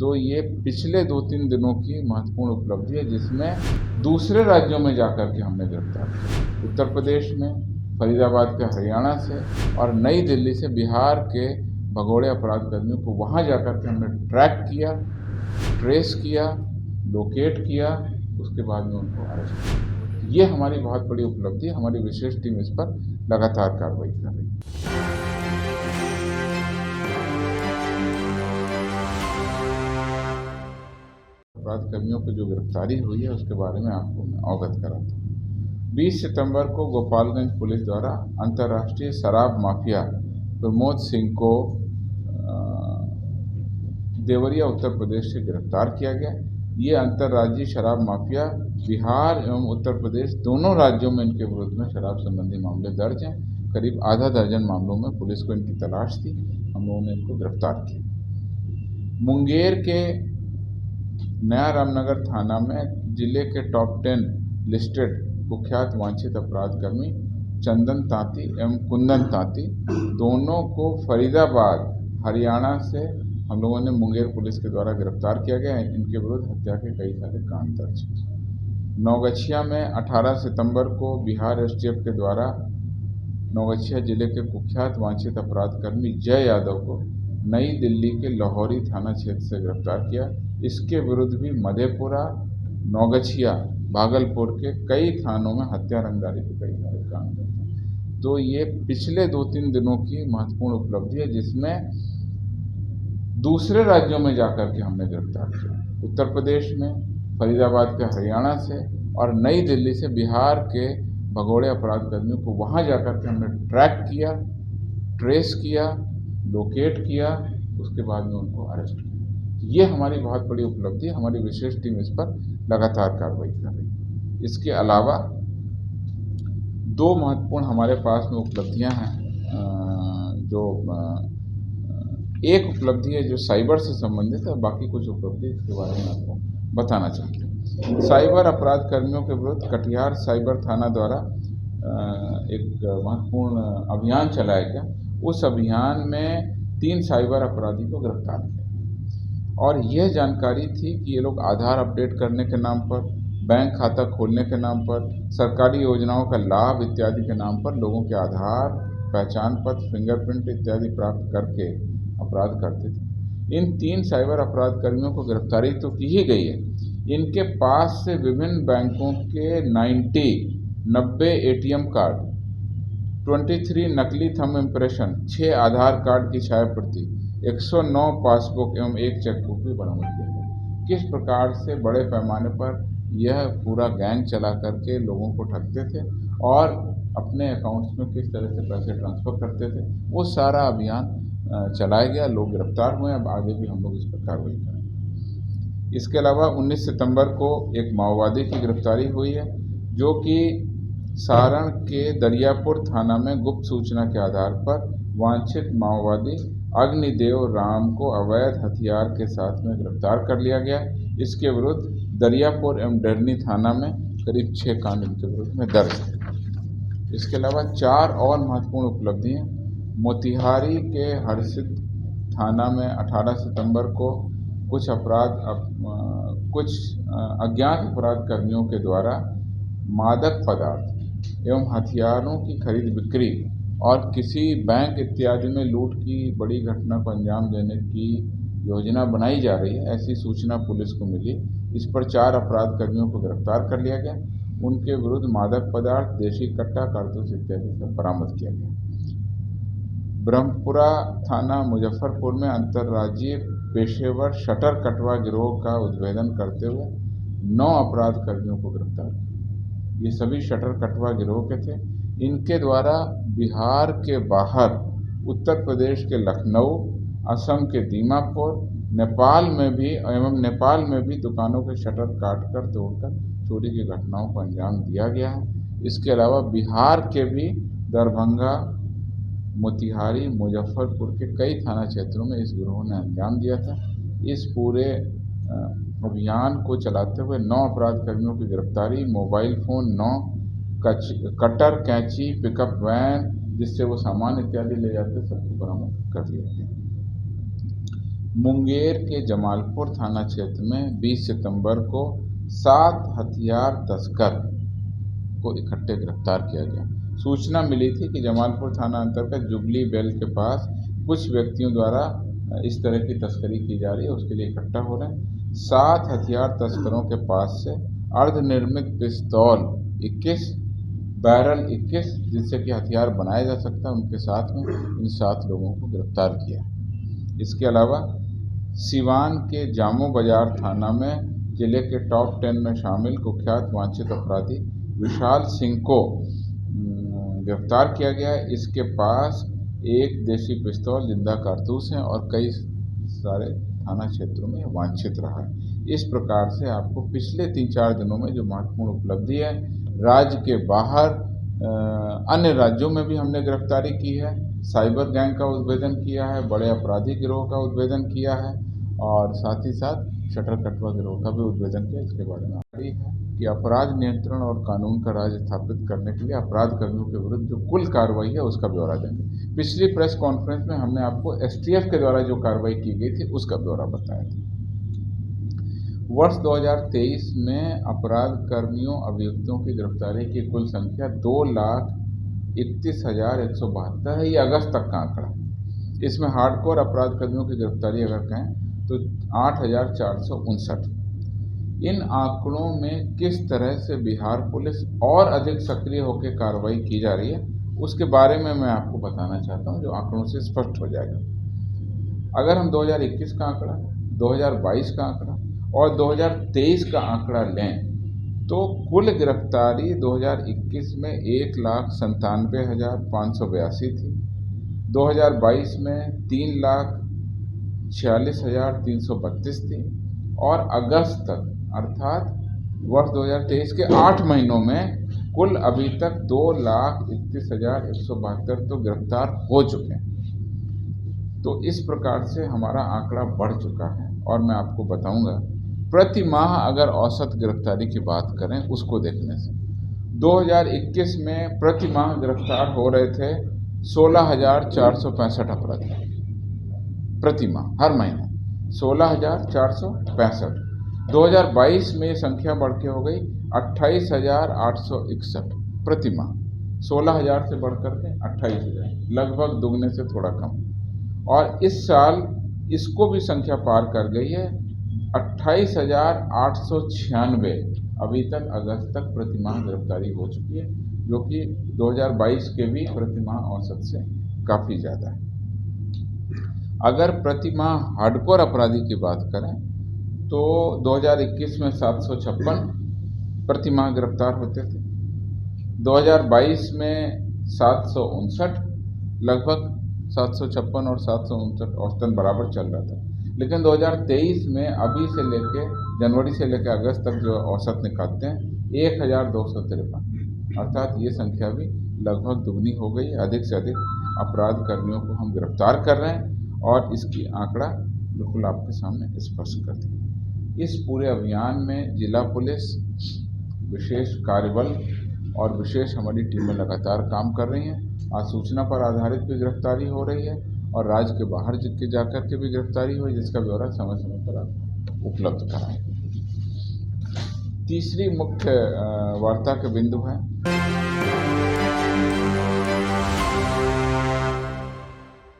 तो ये पिछले 2-3 दिनों की महत्वपूर्ण उपलब्धि है, जिसमें दूसरे राज्यों में जाकर के हमने गिरफ्तार किया। उत्तर प्रदेश में, फरीदाबाद के हरियाणा से और नई दिल्ली से बिहार के भगोड़े अपराध कर्मियों को वहाँ जाकर के हमने ट्रैक किया, ट्रेस किया, लोकेट किया, उसके बाद में उनको अरेस्ट किया। ये हमारी बहुत बड़ी उपलब्धि है। हमारी विशेष टीम इस पर लगातार कार्रवाई कर रही है। अपराध कर्मियों की जो गिरफ्तारी हुई है उसके बारे में आपको मैं अवगत कराता हूँ। 20 सितंबर को गोपालगंज पुलिस द्वारा अंतर्राष्ट्रीय शराब माफिया प्रमोद सिंह को देवरिया उत्तर प्रदेश से गिरफ्तार किया गया। ये अंतर्राज्यीय शराब माफिया बिहार एवं उत्तर प्रदेश दोनों राज्यों में इनके विरुद्ध में शराब संबंधी मामले दर्ज हैं। करीब आधा दर्जन मामलों में पुलिस को इनकी तलाश थी, हम लोगों ने इनको गिरफ्तार किया। मुंगेर के नया रामनगर थाना में जिले के टॉप 10 लिस्टेड कुख्यात वांछित अपराध कर्मी चंदन तांती एवं कुंदन तांती दोनों को फरीदाबाद हरियाणा से हम लोगों ने मुंगेर पुलिस के द्वारा गिरफ्तार किया गया। इनके विरुद्ध हत्या के कई सारे कांड दर्ज हैं। नौगछिया में 18 सितंबर को बिहार एसटीएफ के द्वारा नौगछिया जिले के कुख्यात वांछित अपराध कर्मी जय यादव को नई दिल्ली के लाहौरी थाना क्षेत्र से गिरफ्तार किया। इसके विरुद्ध भी मधेपुरा, नौगछिया, भागलपुर के कई थानों में हत्या, रंगदारी के कई सारे कांड दर्ज हैं। तो ये पिछले 2-3 दिनों की महत्वपूर्ण उपलब्धि है, जिसमें दूसरे राज्यों में जाकर के हमने गिरफ्तार किया। उत्तर प्रदेश में, फरीदाबाद के हरियाणा से और नई दिल्ली से बिहार के भगोड़े अपराध कर्मियों को वहाँ जाकर के हमने ट्रैक किया, ट्रेस किया, लोकेट किया, उसके बाद में उनको अरेस्ट किया। ये हमारी बहुत बड़ी उपलब्धि है। हमारी विशेष टीम इस पर लगातार कार्रवाई कर रही है। इसके अलावा 2 महत्वपूर्ण हमारे पास में उपलब्धियां हैं। एक उपलब्धि है जो साइबर से संबंधित है, बाकी कुछ उपलब्धि इसके बारे में आपको बताना चाहते हैं। साइबर अपराध कर्मियों के विरुद्ध कटिहार साइबर थाना द्वारा एक महत्वपूर्ण अभियान चलाया गया। उस अभियान में 3 साइबर अपराधी को गिरफ्तार किया और यह जानकारी थी कि ये लोग आधार अपडेट करने के नाम पर, बैंक खाता खोलने के नाम पर, सरकारी योजनाओं का लाभ इत्यादि के नाम पर लोगों के आधार, पहचान पत्र, फिंगरप्रिंट इत्यादि प्राप्त करके अपराध करते थे। इन 3 साइबर अपराध कर्मियों को गिरफ्तारी तो की ही गई है। इनके पास से विभिन्न बैंकों के 90 ATM कार्ड, 23 नकली थंब इम्प्रेशन, 6 आधार कार्ड की छाया प्रति, 109 पासबुक एवं 1 चेकबुक भी बरामद किया गया। किस प्रकार से बड़े पैमाने पर यह पूरा गैंग चला करके लोगों को ठगते थे और अपने अकाउंट्स में किस तरह से पैसे ट्रांसफ़र करते थे, वो सारा अभियान चलाया गया। लोग गिरफ्तार हुए। अब आगे भी हम लोग इस पर कार्रवाई करेंगे। इसके अलावा 19 सितंबर को एक माओवादी की गिरफ्तारी हुई है, जो कि सारण के दरियापुर थाना में गुप्त सूचना के आधार पर वांछित माओवादी अग्निदेव राम को अवैध हथियार के साथ में गिरफ्तार कर लिया गया। इसके विरुद्ध दरियापुर एवं डरनी थाना में करीब 6 कांड इनके विरुद्ध में दर्ज है। इसके अलावा 4 और महत्वपूर्ण उपलब्धियाँ। मोतिहारी के हरसिद्ध थाना में 18 सितंबर को कुछ अज्ञात अपराध कर्मियों के द्वारा मादक पदार्थ एवं हथियारों की खरीद बिक्री और किसी बैंक इत्यादि में लूट की बड़ी घटना को अंजाम देने की योजना बनाई जा रही है, ऐसी सूचना पुलिस को मिली। इस पर 4 अपराध कर्मियों को गिरफ्तार कर लिया गया। उनके विरुद्ध मादक पदार्थ, देशी कट्टा, कारतूस इत्यादि सब बरामद किया गया। ब्रह्मपुरा थाना मुजफ्फरपुर में अंतर्राज्यीय पेशेवर शटर कटवा गिरोह का उद्भेदन करते हुए 9 अपराध कर्मियों को गिरफ्तार किया। ये सभी शटर कटवा गिरोह के थे। इनके द्वारा बिहार के बाहर, उत्तर प्रदेश के लखनऊ, असम के दीमापुर, नेपाल में भी दुकानों के शटर काटकर तोड़कर चोरी की घटनाओं को अंजाम दिया गया है। इसके अलावा बिहार के भी दरभंगा, मोतिहारी, मुजफ्फरपुर के कई थाना क्षेत्रों में इस गिरोह ने अंजाम दिया था। इस पूरे अभियान को चलाते हुए 9 अपराध कर्मियों की गिरफ्तारी, मोबाइल फ़ोन 9, कटर, कैंची, पिकअप वैन जिससे वो सामान इत्यादि ले जाते, सबको बरामद कर लिया गया। मुंगेर के जमालपुर थाना क्षेत्र में 20 सितंबर को 7 हथियार तस्कर को इकट्ठे गिरफ्तार किया गया। सूचना मिली थी कि जमालपुर थाना अंतर्गत जुबली बेल के पास कुछ व्यक्तियों द्वारा इस तरह की तस्करी की जा रही है, उसके लिए इकट्ठा हो रहे हैं। 7 हथियार तस्करों के पास से अर्धनिर्मित पिस्तौल 21, बैरल 21 जिससे कि हथियार बनाया जा सकता है, उनके साथ में इन 7 लोगों को गिरफ्तार किया। इसके अलावा सिवान के जामो बाजार थाना में जिले के टॉप 10 में शामिल कुख्यात वांछित अपराधी विशाल सिंह को गिरफ्तार किया गया है। इसके पास एक देशी पिस्तौल, जिंदा कारतूस हैं और कई सारे थाना क्षेत्रों में वांछित रहा है। इस प्रकार से आपको पिछले 3-4 दिनों में जो महत्वपूर्ण उपलब्धि है, राज्य के बाहर अन्य राज्यों में भी हमने गिरफ्तारी की है, साइबर गैंग का उद्भेदन किया है, बड़े अपराधी गिरोह का उद्भेदन किया है और साथ ही साथ शटर कटवा गिरोह का भी उद्भेदन किया। इसके बारे में है कि अपराध नियंत्रण और कानून का राज स्थापित करने के लिए अपराध कर्मियों के विरुद्ध जो कुल कार्रवाई है उसका ब्यौरा देंगे। पिछली प्रेस कॉन्फ्रेंस में हमने आपको एसटीएफ के द्वारा जो कार्रवाई की गई थी उसका ब्यौरा बताया था। वर्ष 2023 में अपराध कर्मियों अभियुक्तों की गिरफ्तारी की कुल संख्या 2,31,172 है। ये अगस्त तक का आंकड़ा। इसमें हार्डकोर अपराध कर्मियों की गिरफ्तारी अगर कहें तो 8,459। इन आंकड़ों में किस तरह से बिहार पुलिस और अधिक सक्रिय होकर कार्रवाई की जा रही है उसके बारे में मैं आपको बताना चाहता हूं, जो आंकड़ों से स्पष्ट हो जाएगा। अगर हम 2021 का आंकड़ा, 2022 का आंकड़ा और 2023 का आंकड़ा लें तो कुल गिरफ्तारी 2021 में 1,97,582 थी, 2022 में 3,46,332 थी और अगस्त तक अर्थात वर्ष 2023 के 8 महीनों में कुल अभी तक 2,31,172 तो गिरफ्तार हो चुके हैं। तो इस प्रकार से हमारा आंकड़ा बढ़ चुका है और मैं आपको बताऊंगा प्रति माह अगर औसत गिरफ्तारी की बात करें उसको देखने से 2021 में प्रति माह गिरफ्तार हो रहे थे 16,465 अपराधी प्रति माह, हर महीने 16,465। 2022 में संख्या बढ़ के हो गई 28,861 प्रति माह, 16,000 से बढ़ करके 28,000, लगभग दुगने से थोड़ा कम। और इस साल इसको भी संख्या पार कर गई है 28,896 अभी तक अगस्त तक प्रति माह गिरफ्तारी हो चुकी है, जो कि 2022 के भी प्रति माह औसत से काफ़ी ज़्यादा है। अगर प्रति माह हार्डकोर अपराधी की बात करें तो 2021 में 756 प्रति माह गिरफ्तार होते थे, 2022 में 759, लगभग 756 और 759 औसतन बराबर चल रहा था। लेकिन 2023 में अभी से लेके जनवरी से लेकर अगस्त तक जो औसत निकालते हैं 1,253, अर्थात ये संख्या भी लगभग दुगनी हो गई। अधिक से अधिक अपराध कर्मियों को हम गिरफ्तार कर रहे हैं और इसकी आंकड़ा बिल्कुल आपके सामने स्पष्ट कर दी। इस पूरे अभियान में जिला पुलिस, विशेष कार्यबल और विशेष हमारी टीमें लगातार काम कर रही हैं। आज सूचना पर आधारित भी गिरफ्तारी हो रही है और राज्य के बाहर जाकर के भी गिरफ्तारी हुई, जिसका ब्यौरा समय समय पर आप उपलब्ध कराएंगे। तीसरी मुख्य वार्ता के बिंदु है